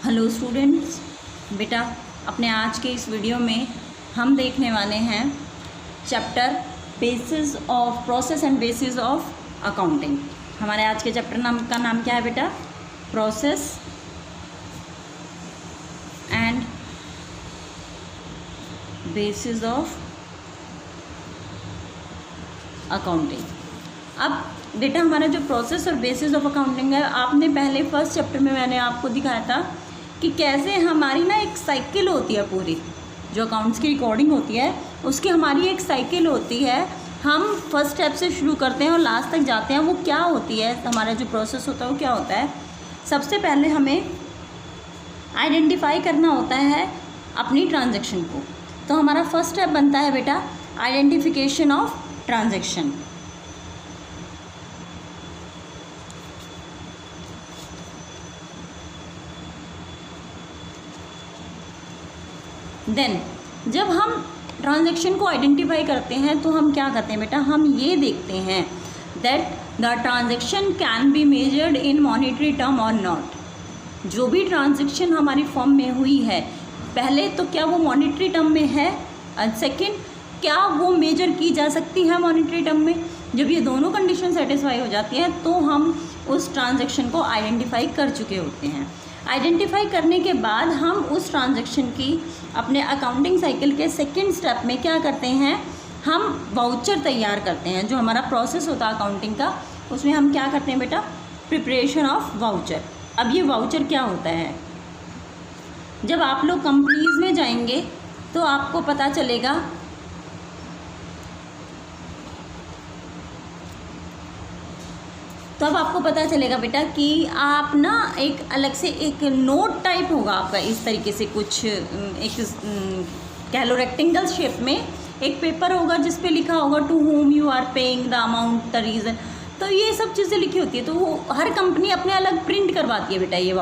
Hello students, बेटा अपने आज के इस वीडियो में हम देखने वाले हैं chapter basis of process and bases of accounting. हमारे आज के चैप्टर का नाम क्या है बेटा? Process and bases of accounting. अब बेटा हमारा जो प्रोसेस और बेसिस ऑफ अकाउंटिंग है, आपने पहले फर्स्ट चैप्टर में मैंने आपको दिखाया था कि कैसे हमारी ना एक साइकिल होती है, पूरी जो अकाउंट्स की रिकॉर्डिंग होती है उसकी हमारी एक साइकिल होती है। हम फर्स्ट स्टेप से शुरू करते हैं और लास्ट तक जाते हैं। वो क्या होती है, हमारा जो प्रोसेस होता है वो क्या होता है? सबसे पहले हमें आइडेंटिफाई करना होता है अपनी ट्रांजैक्शन को। तो हमारा फर्स्ट स्टेप बनता है बेटा आइडेंटिफिकेशन ऑफ ट्रांजैक्शन। देन जब हम ट्रांजैक्शन को आइडेंटिफाई करते हैं तो हम क्या करते हैं बेटा? हम ये देखते हैं that the transaction can be measured in monetary term और नॉट। जो भी ट्रांजैक्शन हमारी फॉर्म में हुई है, पहले तो क्या वो मॉनेटरी टर्म में है, और सेकेंड क्या वो मेजर की जा सकती है मॉनेटरी टर्म में। जब ये दोनों कंडीशन सेटिस्फाई हो जाती हैं तो हम उस ट्रांजैक्शन को आइडेंटिफाई कर चुके होते हैं। आइडेंटिफाई करने के बाद हम उस ट्रांजैक्शन की अपने अकाउंटिंग साइकिल के सेकंड स्टेप में क्या करते हैं? हम वाउचर तैयार करते हैं। जो हमारा प्रोसेस होता है अकाउंटिंग का, उसमें हम क्या करते हैं बेटा? Preparation of voucher. अब ये वाउचर क्या होता है? जब आप लोग कंपनीज में जाएंगे तो आपको पता चलेगा तब आपको पता चलेगा बेटा कि आप ना एक अलग से एक नोट टाइप होगा आपका, इस तरीके से कुछ एक कह लो रेक्टेंगल शेप में एक पेपर होगा जिस पे लिखा होगा to whom you are paying the amount the reason. तो ये सब चीज़ें लिखी होती है। तो वो हर कंपनी अपने अलग प्रिंट करवाती है बेटा। ये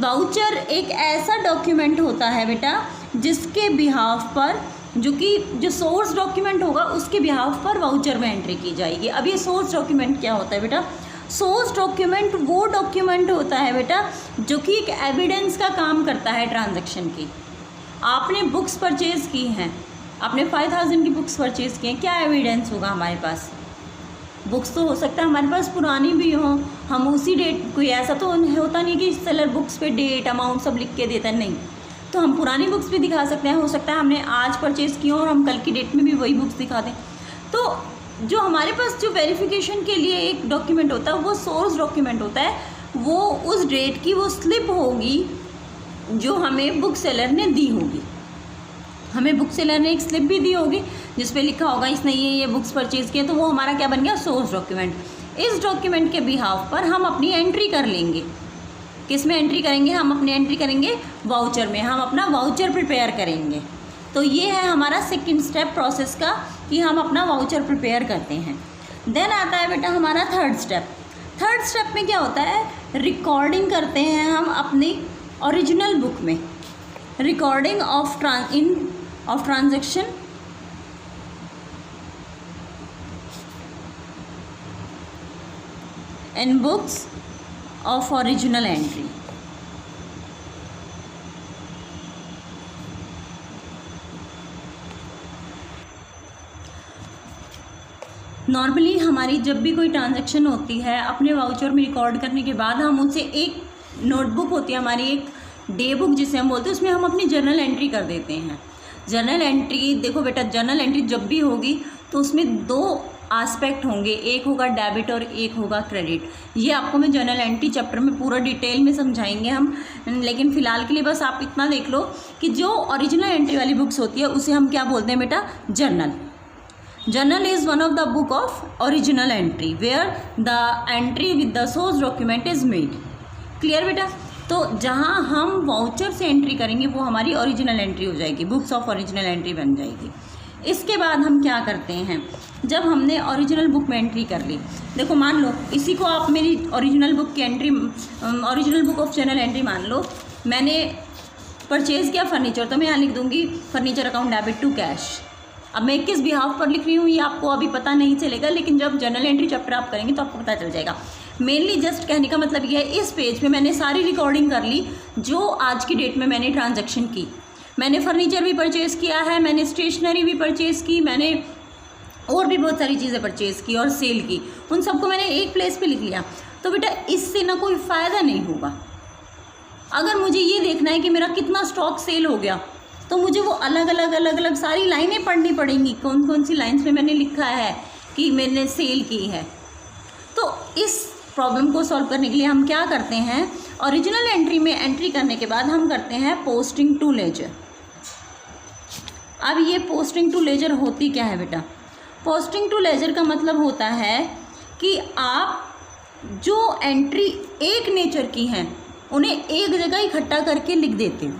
वाउचर एक ऐसा डॉक्यूमेंट होता है बेटा जिसके बिहाफ पर जो सोर्स डॉक्यूमेंट होगा उसके बिहाफ पर वाउचर में एंट्री की जाएगी। अब ये सोर्स डॉक्यूमेंट क्या होता है बेटा? सोर्स डॉक्यूमेंट वो डॉक्यूमेंट होता है बेटा जो कि एक एविडेंस का काम करता है ट्रांजैक्शन की। आपने बुक्स परचेज़ की हैं, आपने 5000 की बुक्स परचेज़ की हैं, क्या एविडेंस होगा हमारे पास? बुक्स तो हो सकता है हमारे पास पुरानी भी हो, हम उसी डेट, कोई ऐसा तो होता नहीं कि सेलर बुक्स पे डेट अमाउंट सब लिख के देता है, नहीं। तो हम पुरानी बुक्स भी दिखा सकते हैं। हो सकता है हमने आज परचेज़ की हो और हम कल की डेट में भी वही बुक्स दिखा दें। तो जो हमारे पास जो वेरिफिकेशन के लिए एक डॉक्यूमेंट होता है वो सोर्स डॉक्यूमेंट होता है। वो उस डेट की वो स्लिप होगी जो हमें बुक सेलर ने दी होगी। हमें बुक सेलर ने एक स्लिप भी दी होगी जिस पे लिखा होगा इसने ये बुक्स परचेज़ किए। तो वो हमारा क्या बन गया? Source document. इस डॉक्यूमेंट के बिहाफ पर हम अपनी एंट्री कर लेंगे। किस में एंट्री करेंगे? हम अपनी एंट्री करेंगे वाउचर में। हम अपना वाउचर प्रिपेयर करेंगे। तो ये है हमारा सेकंड स्टेप प्रोसेस का कि हम अपना वाउचर प्रिपेयर करते हैं। देन आता है बेटा हमारा थर्ड स्टेप। थर्ड स्टेप में क्या होता है? रिकॉर्डिंग करते हैं हम अपनी ओरिजिनल बुक में। Recording of transaction in books of original entry. Normally हमारी जब भी कोई ट्रांजैक्शन होती है, अपने वाउचर में रिकॉर्ड करने के बाद हम उनसे एक नोटबुक होती है हमारी, एक डे बुक जिसे हम बोलते हैं, उसमें हम अपनी जर्नल एंट्री कर देते हैं। जर्नल एंट्री देखो बेटा, जर्नल एंट्री जब भी होगी तो उसमें दो एस्पेक्ट होंगे, एक होगा डेबिट और एक होगा क्रेडिट। ये आपको मैं जर्नल एंट्री चैप्टर में पूरा डिटेल में समझाएंगे हम, लेकिन फ़िलहाल के लिए बस आप इतना देख लो कि जो ओरिजिनल एंट्री वाली बुक्स होती है उसे हम क्या बोलते हैं बेटा? Journal. Journal is one of the book of original entry where the entry with the source document is made. Clear बेटा? तो जहाँ हम वाउचर से एंट्री करेंगे वो हमारी ओरिजिनल एंट्री हो जाएगी, बुक्स ऑफ ओरिजिनल एंट्री बन जाएगी। इसके बाद हम क्या करते हैं? जब हमने ओरिजिनल बुक में एंट्री कर ली, देखो मान लो इसी को आप मेरी ओरिजिनल बुक की entry, original book of journal entry मान लो। मैंने परचेज़ किया फर्नीचर, तो मैं यहाँ लिख दूँगी furniture account debit to cash. अब मैं किस बिहाफ पर लिख रही हूँ ये आपको अभी पता नहीं चलेगा, लेकिन जब जर्नल एंट्री चैप्टर आप करेंगे तो आपको पता चल जाएगा। मेनली जस्ट कहने का मतलब ये है, इस पेज पे मैंने सारी रिकॉर्डिंग कर ली जो आज की डेट में मैंने ट्रांजैक्शन की। मैंने फर्नीचर भी परचेज़ किया है, मैंने स्टेशनरी भी परचेज़ की, मैंने और भी बहुत सारी चीज़ें परचेज़ की और सेल की, उन सबको मैंने एक प्लेस पे लिख लिया। तो बेटा इससे ना कोई फ़ायदा नहीं होगा। अगर मुझे ये देखना है कि मेरा कितना स्टॉक सेल हो गया, तो मुझे वो अलग अलग सारी लाइनें पढ़नी पड़ेंगी, कौन कौन सी लाइन्स में मैंने लिखा है कि मैंने सेल की है। तो इस प्रॉब्लम को सॉल्व करने के लिए हम क्या करते हैं, ओरिजिनल एंट्री में एंट्री करने के बाद हम करते हैं पोस्टिंग टू लेजर। अब ये पोस्टिंग टू लेजर होती क्या है बेटा? पोस्टिंग टू लेजर का मतलब होता है कि आप जो एंट्री एक नेचर की हैं उन्हें एक जगह इकट्ठा करके लिख देते हो।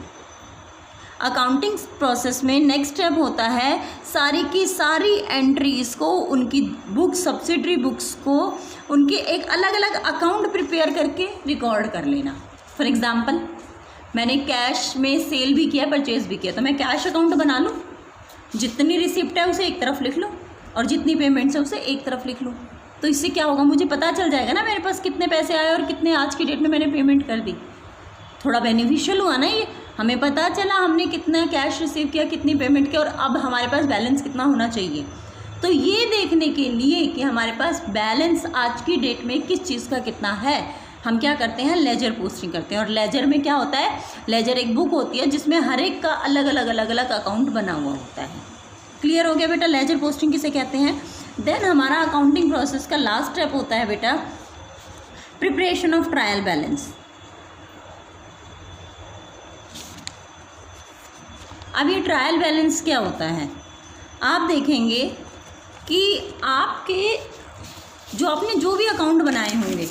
अकाउंटिंग प्रोसेस में नेक्स्ट स्टेप होता है सारी की सारी एंट्रीज़ को, उनकी बुक्स, सब्सिडरी बुक्स को, उनके एक अलग अलग अकाउंट प्रिपेयर करके रिकॉर्ड कर लेना। फॉर एग्ज़ाम्पल मैंने कैश में सेल भी किया, परचेज़ भी किया, तो मैं कैश अकाउंट बना लूँ, जितनी रिसिप्ट है उसे एक तरफ लिख लो और जितनी पेमेंट्स है उसे एक तरफ लिख लो। तो इससे क्या होगा, मुझे पता चल जाएगा ना मेरे पास कितने पैसे आए और कितने आज की डेट में मैंने पेमेंट कर दी। थोड़ा बेनिफिशियल हुआ ना ये, हमें पता चला हमने कितना कैश रिसीव किया, कितनी पेमेंट की, और अब हमारे पास बैलेंस कितना होना चाहिए। तो ये देखने के लिए कि हमारे पास बैलेंस आज की डेट में किस चीज़ का कितना है, हम क्या करते हैं, लेजर पोस्टिंग करते हैं। और लेजर में क्या होता है, लेजर एक बुक होती है जिसमें हर एक का अलग अलग अकाउंट बना हुआ होता है। क्लियर हो गया बेटा, लेजर पोस्टिंग किसे कहते हैं। देन हमारा अकाउंटिंग प्रोसेस का लास्ट स्टेप होता है बेटा प्रिपरेशन ऑफ ट्रायल बैलेंस। अब ये ट्रायल बैलेंस क्या होता है, आप देखेंगे कि आपके जो आपने जो भी अकाउंट बनाए होंगे,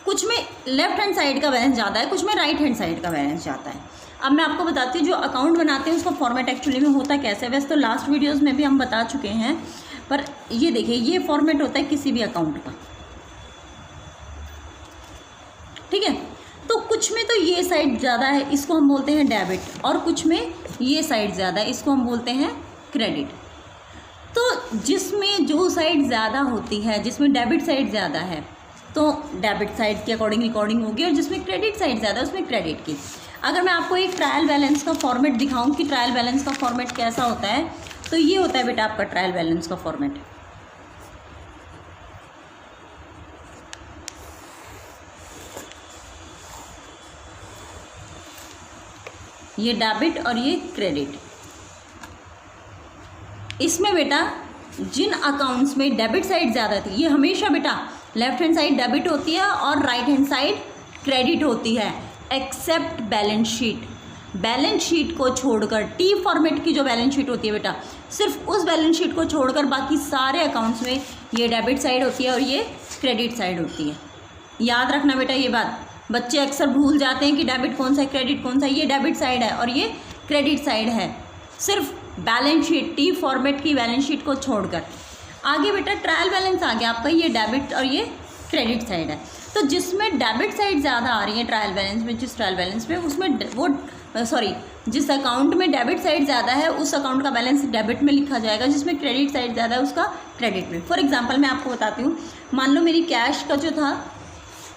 कुछ में लेफ्ट हैंड साइड का बैलेंस ज़्यादा है, कुछ में राइट हैंड साइड का बैलेंस जाता है। अब मैं आपको बताती हूँ जो अकाउंट बनाते हैं उसका फॉर्मेट एक्चुअली में होता कैसे। वैसे तो लास्ट वीडियोस में भी हम बता चुके हैं, पर ये देखिए ये फॉर्मेट होता है किसी भी अकाउंट का, ठीक है। तो कुछ में तो ये साइड ज़्यादा है, इसको हम बोलते हैं डेबिट, और कुछ में ये साइड ज़्यादा है, इसको हम बोलते हैं क्रेडिट। तो जिसमें जो साइड ज़्यादा होती है, जिसमें डेबिट साइड ज़्यादा है तो डेबिट साइड के अकॉर्डिंग रिकॉर्डिंग होगी, और जिसमें क्रेडिट साइड ज़्यादा है उसमें क्रेडिट की। अगर मैं आपको एक ट्रायल बैलेंस का फॉर्मेट दिखाऊं कि ट्रायल बैलेंस का फॉर्मेट कैसा होता है, तो ये होता है बेटा आपका ट्रायल बैलेंस का फॉर्मेट। ये डेबिट और ये क्रेडिट। इसमें बेटा जिन अकाउंट्स में डेबिट साइड ज़्यादा थी, ये हमेशा बेटा लेफ्ट हैंड साइड डेबिट होती है और राइट हैंड साइड क्रेडिट होती है, except balance sheet. Balance sheet को छोड़कर, टी फॉर्मेट की जो बैलेंस शीट होती है बेटा, सिर्फ उस बैलेंस शीट को छोड़कर बाकी सारे अकाउंट्स में ये डेबिट साइड होती है और ये क्रेडिट साइड होती है। याद रखना बेटा ये बात, बच्चे अक्सर भूल जाते हैं कि डेबिट कौन सा है, क्रेडिट कौन सा है। ये डेबिट साइड है और ये क्रेडिट साइड है, सिर्फ बैलेंस शीट, टी फॉर्मेट की बैलेंस शीट को छोड़कर। आगे बेटा ट्रायल बैलेंस आ गया आपका, ये डेबिट और ये क्रेडिट साइड है। तो जिसमें डेबिट साइड ज़्यादा आ रही है ट्रायल बैलेंस में, जिस ट्रायल बैलेंस में उसमें जिस अकाउंट में डेबिट साइड ज़्यादा है उस अकाउंट का बैलेंस डेबिट में लिखा जाएगा, जिसमें क्रेडिट साइड ज़्यादा है उसका क्रेडिट में। फॉर एग्जांपल मैं आपको बताती हूँ, मान लो मेरी कैश का जो था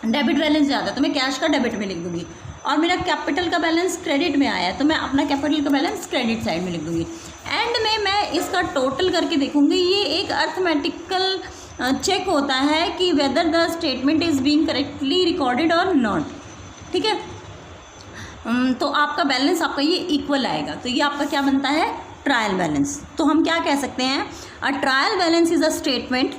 डेबिट बैलेंस ज़्यादा, तो मैं कैश का डेबिट में लिख दूँगी, और मेरा कैपिटल का बैलेंस क्रेडिट में आया है तो मैं अपना कैपिटल का बैलेंस क्रेडिट साइड में लिख दूँगी। एंड में मैं इसका टोटल करके देखूँगी। ये एक अर्थमेटिकल चेक होता है कि whether the statement is being correctly recorded और नॉट, ठीक है। तो आपका बैलेंस आपका ये इक्वल आएगा, तो ये आपका क्या बनता है, ट्रायल बैलेंस। तो हम क्या कह सकते हैं, a trial balance is a statement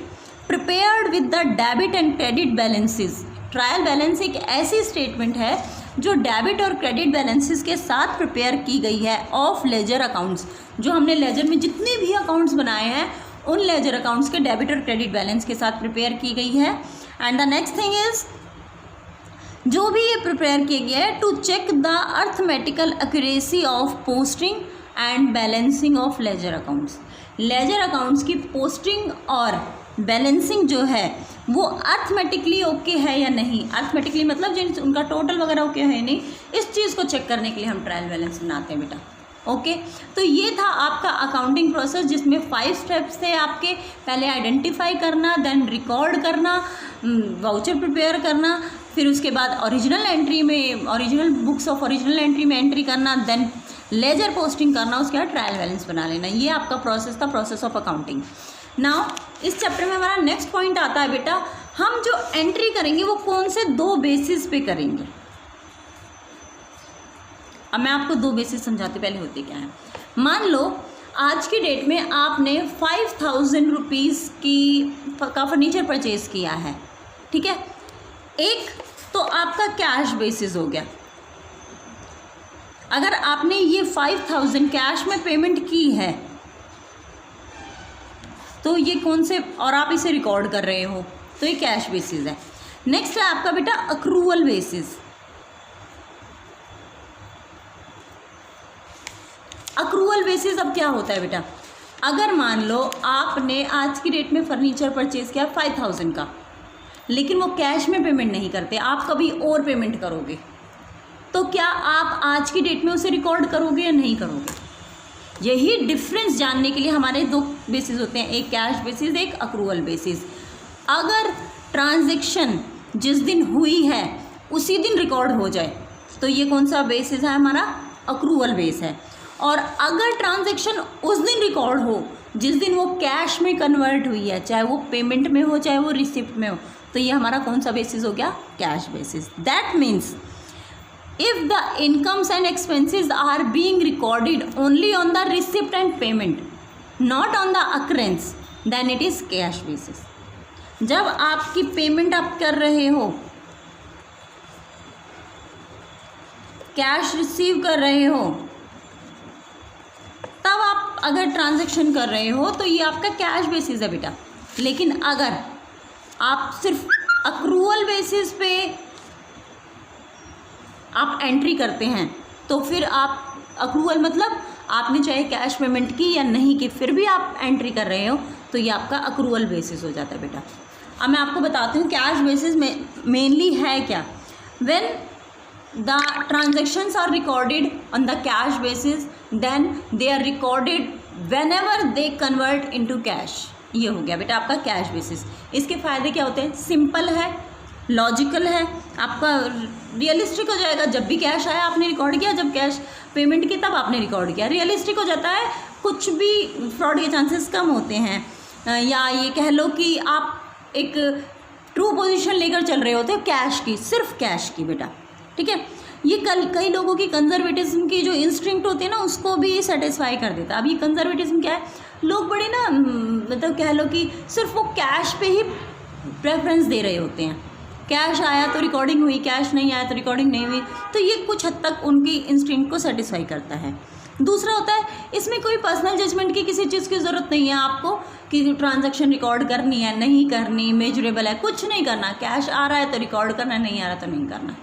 prepared with the debit and credit balances. Trial balance एक ऐसी स्टेटमेंट है जो डेबिट और क्रेडिट बैलेंसेस के साथ प्रिपेयर की गई है ऑफ लेजर अकाउंट्स। जो हमने लेजर में जितने भी अकाउंट्स बनाए हैं उन लेजर अकाउंट्स के डेबिट और क्रेडिट बैलेंस के साथ प्रिपेयर की गई है। And the next thing is, जो भी ये प्रिपेयर किया गया है to check the arithmetical accuracy of posting and balancing of ledger accounts. Ledger accounts की पोस्टिंग और बैलेंसिंग जो है वो अर्थमेटिकली ओके है या नहीं, अर्थमेटिकली मतलब जिन उनका टोटल वगैरह ओके है नहीं, इस चीज़ को चेक करने के लिए हम ट्रायल बैलेंस बनाते हैं बेटा। ओके, तो ये था आपका अकाउंटिंग प्रोसेस जिसमें 5 स्टेप्स थे आपके। पहले आइडेंटिफाई करना, देन रिकॉर्ड करना, वाउचर प्रिपेयर करना, फिर उसके बाद ओरिजिनल एंट्री में, original books of original entry में एंट्री करना, देन लेजर पोस्टिंग करना, उसके बाद ट्रायल बैलेंस बना लेना। ये आपका प्रोसेस था, प्रोसेस ऑफ अकाउंटिंग। नाउ इस चैप्टर में हमारा नेक्स्ट पॉइंट आता है बेटा, हम जो एंट्री करेंगे वो कौन से 2 बेसिस पे करेंगे। अब मैं आपको 2 बेसिस समझाती, पहले होते क्या है। मान लो आज की डेट में आपने 5000 रुपीज़ का फर्नीचर परचेज किया है, ठीक है। एक तो आपका कैश बेसिस हो गया, अगर आपने ये 5000 कैश में पेमेंट की है तो ये कौन से, और आप इसे रिकॉर्ड कर रहे हो तो ये कैश बेसिस है। नेक्स्ट है आपका बेटा अक्रूवल बेसिस। अक्रूवल बेसिस अब क्या होता है बेटा, अगर मान लो आपने आज की डेट में फर्नीचर परचेज किया 5000 का, लेकिन वो कैश में पेमेंट नहीं करते, आप कभी और पेमेंट करोगे, तो क्या आप आज की डेट में उसे रिकॉर्ड करोगे या नहीं करोगे। यही डिफरेंस जानने के लिए हमारे 2 बेसिस होते हैं, एक कैश बेसिस, एक अक्रूवल बेसिस। अगर ट्रांजैक्शन जिस दिन हुई है उसी दिन रिकॉर्ड हो जाए तो ये कौन सा बेसिस है, हमारा अक्रूवल बेस है। और अगर ट्रांजैक्शन उस दिन रिकॉर्ड हो जिस दिन वो कैश में कन्वर्ट हुई है, चाहे वो पेमेंट में हो चाहे वो रिसिप्ट में हो, तो ये हमारा कौन सा बेसिस हो गया, cash basis. That means if the incomes and expenses are being recorded only on the receipt and payment, not on the occurrence, then it is cash basis। जब आपकी पेमेंट आप कर रहे हो, कैश रिसीव कर रहे हो, तब आप अगर ट्रांजैक्शन कर रहे हो तो ये आपका कैश बेसिस है बेटा। लेकिन अगर आप सिर्फ अक्रूवल बेसिस पे आप एंट्री करते हैं तो फिर आप अक्रूवल मतलब आपने चाहे कैश पेमेंट की या नहीं की, फिर भी आप एंट्री कर रहे हो तो ये आपका अक्रूवल बेसिस हो जाता है बेटा। अब मैं आपको बताती हूँ कैश बेसिस में मेनली है क्या। When the transactions are recorded on the cash basis then they are recorded whenever they convert into cash. ये हो गया बेटा आपका कैश बेसिस। इसके फ़ायदे क्या होते हैं, सिंपल है, लॉजिकल है, आपका रियलिस्टिक हो जाएगा। जब भी कैश आया आपने रिकॉर्ड किया, जब कैश पेमेंट की तब आपने रिकॉर्ड किया, रियलिस्टिक हो जाता है, कुछ भी फ्रॉड के चांसेस कम होते हैं। या ये कह लो कि आप एक ट्रू पोजीशन लेकर चल रहे होते हो कैश की, सिर्फ कैश की बेटा, ठीक है। ये कई लोगों की कंजर्वेटिज्म की जो इंस्टिंक्ट होती है ना, उसको भी सेटिस्फाई कर देता है। अब ये कंजर्वेटिज्म क्या है, लोग बड़े ना मतलब कह लो कि सिर्फ वो कैश पे ही प्रेफरेंस दे रहे होते हैं। कैश आया तो रिकॉर्डिंग हुई, कैश नहीं आया तो रिकॉर्डिंग नहीं हुई, तो ये कुछ हद तक उनकी इंस्टिंक्ट को सेटिस्फाई करता है। दूसरा होता है, इसमें कोई पर्सनल जजमेंट की किसी चीज़ की ज़रूरत नहीं है आपको कि ट्रांजैक्शन रिकॉर्ड करनी है नहीं करनी, मेजरेबल है, कुछ नहीं करना। कैश आ रहा है तो रिकॉर्ड करना, नहीं आ रहा तो नहीं करना।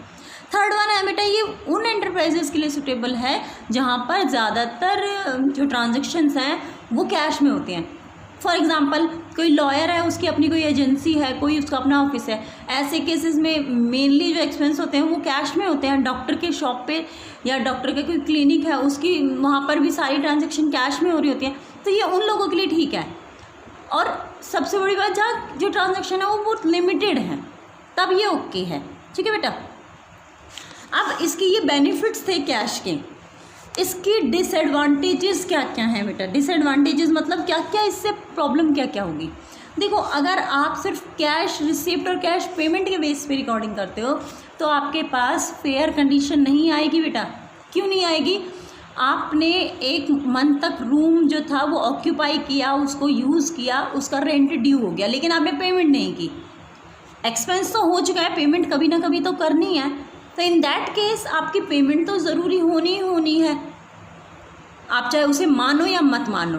थर्ड वन है बेटा, ये उन एंटरप्राइजेस के लिए सूटेबल है जहाँ पर ज़्यादातर जो ट्रांजेक्शन्स हैं वो कैश में होते हैं। फॉर एग्ज़ाम्पल कोई लॉयर है, उसकी अपनी कोई एजेंसी है, कोई उसका अपना ऑफिस है, ऐसे केसेस में मेनली जो एक्सपेंस होते हैं वो कैश में होते हैं। डॉक्टर के शॉप पे या डॉक्टर का कोई क्लिनिक है, उसकी वहाँ पर भी सारी ट्रांजैक्शन कैश में हो रही होती है, तो ये उन लोगों के लिए ठीक है। और सबसे बड़ी बात, जहाँ जो ट्रांजैक्शन है वो बहुत लिमिटेड है, तब ये ओके है, ठीक है बेटा। अब इसके ये बेनिफिट्स थे कैश के, इसकी डिसएडवांटेजेस क्या क्या हैं बेटा। डिसएडवांटेजेस मतलब क्या क्या, इससे प्रॉब्लम क्या क्या होगी। देखो, अगर आप सिर्फ कैश रिसिप्ट और कैश पेमेंट के बेस पे रिकॉर्डिंग करते हो तो आपके पास फेयर कंडीशन नहीं आएगी बेटा। क्यों नहीं आएगी, आपने एक मंथ तक रूम जो था वो ऑक्यूपाई किया, उसको यूज़ किया, उसका रेंट ड्यू हो गया, लेकिन आपने पेमेंट नहीं की। एक्सपेंस तो हो चुका है, पेमेंट कभी ना कभी तो करनी है, तो इन दैट केस आपकी पेमेंट तो ज़रूरी होनी ही होनी है, आप चाहे उसे मानो या मत मानो।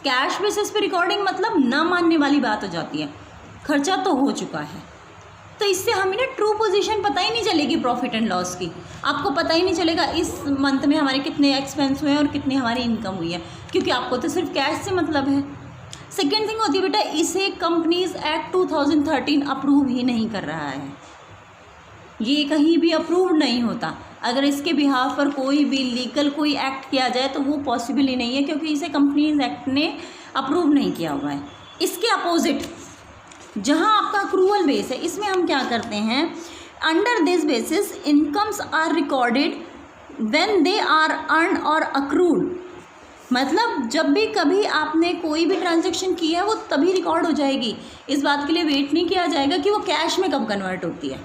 कैश बेसिस पे रिकॉर्डिंग मतलब ना मानने वाली बात हो जाती है, खर्चा तो हो चुका है। तो इससे हमें ना ट्रू पोजीशन पता ही नहीं चलेगी प्रॉफिट एंड लॉस की। आपको पता ही नहीं चलेगा इस मंथ में हमारे कितने एक्सपेंस हुए और कितनी हमारी इनकम हुई है, क्योंकि आपको तो सिर्फ कैश से मतलब है। सेकेंड थिंग होती है बेटा, इसे कंपनीज एक्ट 2013 अप्रूव ही नहीं कर रहा है, ये कहीं भी अप्रूव नहीं होता। अगर इसके बिहाफ पर कोई भी लीगल कोई एक्ट किया जाए तो वो पॉसिबल ही नहीं है, क्योंकि इसे कंपनीज एक्ट ने अप्रूव नहीं किया हुआ है। इसके अपोजिट जहां आपका अक्रूवल बेस है, इसमें हम क्या करते हैं, under this basis incomes are recorded when they are earn और अक्रूड। मतलब जब भी कभी आपने कोई भी ट्रांजैक्शन किया है वो तभी रिकॉर्ड हो जाएगी। इस बात के लिए वेट नहीं किया जाएगा कि वो कैश में कब कन्वर्ट होती है।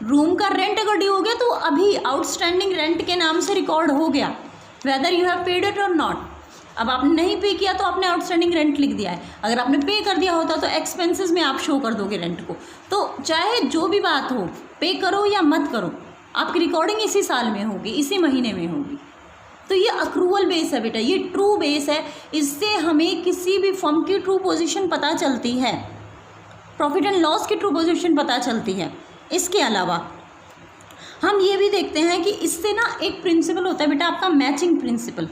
रूम का रेंट अगर ड्यू हो गया तो अभी आउटस्टैंडिंग रेंट के नाम से रिकॉर्ड हो गया, whether you have paid it और नॉट। अब आपने नहीं पे किया तो आपने आउटस्टैंडिंग रेंट लिख दिया है, अगर आपने पे कर दिया होता तो एक्सपेंसेस में आप शो कर दोगे रेंट को। तो चाहे जो भी बात हो, पे करो या मत करो, आपकी रिकॉर्डिंग इसी साल में होगी, इसी महीने में होगी। तो ये अक्रूवल बेस है बेटा, ये ट्रू बेस है। इससे हमें किसी भी फर्म की ट्रू पोजीशन पता चलती है, प्रॉफिट एंड लॉस की ट्रू पोजीशन पता चलती है। इसके अलावा हम ये भी देखते हैं कि इससे ना एक प्रिंसिपल होता है बेटा आपका मैचिंग प्रिंसिपल।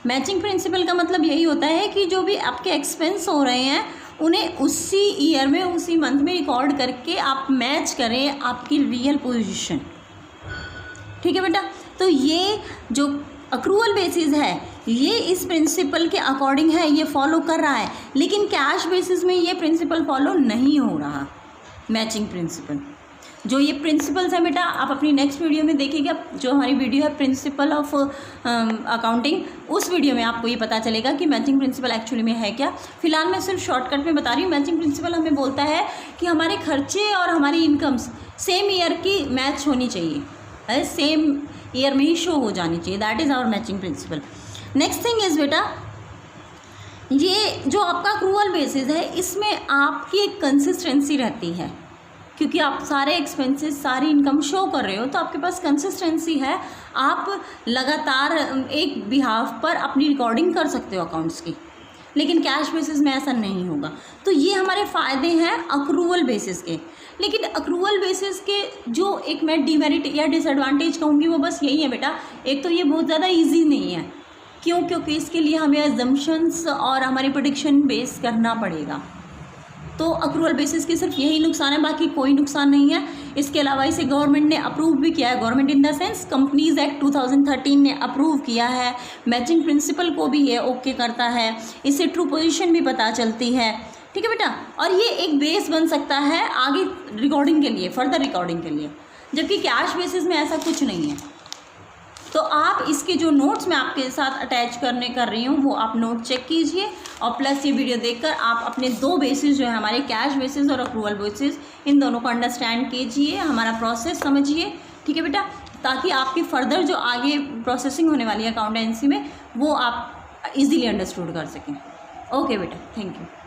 मैचिंग प्रिंसिपल का मतलब यही होता है कि जो भी आपके एक्सपेंस हो रहे हैं उन्हें उसी ईयर में उसी मंथ में रिकॉर्ड करके आप मैच करें आपकी रियल पोजीशन। ठीक है बेटा, तो ये जो अक्रूवल बेसिस है ये इस प्रिंसिपल के अकॉर्डिंग है, ये फॉलो कर रहा है। लेकिन कैश बेसिस में ये प्रिंसिपल फॉलो नहीं हो रहा, मैचिंग प्रिंसिपल। जो ये प्रिंसिपल्स है बेटा आप अपनी नेक्स्ट वीडियो में देखिएगा, जो हमारी वीडियो है प्रिंसिपल ऑफ अकाउंटिंग, उस वीडियो में आपको ये पता चलेगा कि मैचिंग प्रिंसिपल एक्चुअली में है क्या। फिलहाल मैं सिर्फ शॉर्टकट में बता रही हूँ। मैचिंग प्रिंसिपल हमें बोलता है कि हमारे खर्चे और हमारी इनकम्स सेम ईयर की मैच होनी चाहिए, सेम ईयर में ही शो हो जानी चाहिए, that is our matching principle. Next thing is बेटा, ये जो आपका अक्रूवल बेसिस है इसमें आपकी एक कंसिस्टेंसी रहती है, क्योंकि आप सारे एक्सपेंसेस सारी इनकम शो कर रहे हो तो आपके पास कंसिस्टेंसी है, आप लगातार एक बिहाफ पर अपनी रिकॉर्डिंग कर सकते हो अकाउंट्स की। लेकिन कैश बेसिस में ऐसा नहीं होगा। तो ये हमारे फ़ायदे हैं अक्रूवल बेसिस के। लेकिन अक्रूवल बेसिस के जो एक मैं डिमेरिट या डिसएडवांटेज कहूँगी वो बस यही है बेटा, एक तो ये बहुत ज़्यादा ईजी नहीं है। क्यों? क्योंकि इसके लिए हमें अजम्पशंस और हमारी प्रेडिक्शन बेस करना पड़ेगा। तो अक्रूवल बेसिस के सिर्फ यही नुकसान है, बाकी कोई नुकसान नहीं है। इसके अलावा इसे गवर्नमेंट ने अप्रूव भी किया है, government in the sense companies act 2013 ने अप्रूव किया है। मैचिंग प्रिंसिपल को भी ये ओके करता है, इससे ट्रू पोजीशन भी पता चलती है। ठीक है बेटा, और ये एक बेस बन सकता है आगे रिकॉर्डिंग के लिए, फर्दर रिकॉर्डिंग के लिए, जबकि कैश बेसिस में ऐसा कुछ नहीं है। तो आप इसके जो नोट्स मैं आपके साथ अटैच कर रही हूँ वो आप नोट चेक कीजिए, और प्लस ये वीडियो देखकर आप अपने दो बेसिस जो है हमारे कैश बेसिस और अक्रूवल बेसिस, इन दोनों को अंडरस्टैंड कीजिए, हमारा प्रोसेस समझिए। ठीक है बेटा, ताकि आपकी फर्दर जो आगे प्रोसेसिंग होने वाली है अकाउंटेंसी में वो आप इजीली अंडरस्टूड कर सकें। ओके बेटा, थैंक यू।